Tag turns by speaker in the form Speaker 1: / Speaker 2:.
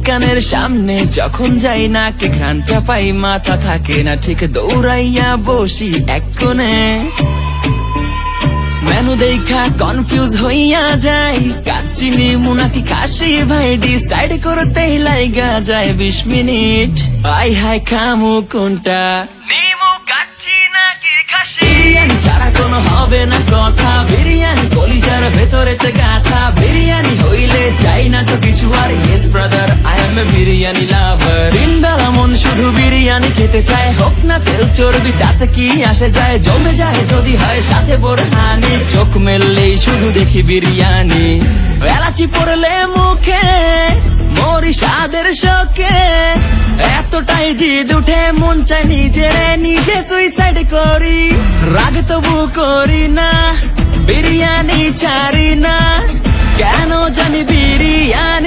Speaker 1: কানের সামনে যখন যাই না কে ঘ্রাণটা পাই মাথা থাকে না ঠিক দৌড়াইয়া বসি এক কোণে মেনু দেখা কনফিউজ হইয়া যাই কাচ্চিনি মুনাকি খাসি ভাই ডিসাইড করতেই লাইগা যায় 20 মিনিট আই হাই খামু কোনটা নিমু কাচ্চি নাকি খাসি বিরিয়ানি ছাড়া কোনো হবে না কথা বিরিয়ানি কলিজার ভেতরেতে গাথা বিরিয়ানি হইলে চাই না তো কিছু আর yes brother I M A biryani লাভার দিন বেলা মন শুধু বিরিয়ানি খেতে চায় হোক না তেল চর্বি তাতে কি আসে যায় জমে যায় যদি হয় সাথে বোরহানি চোখ মেললেই শুধু দেখি বিরিয়ানি এলাচি পড়লে মুখে মরি স্বাদের শোকে এতটাই জিদ উঠে মন চাই নিজে সুইসাইড করি রাগ তবু করি না বিরিয়ানি ছাড়ি না কেন জানি বিরিয়ানি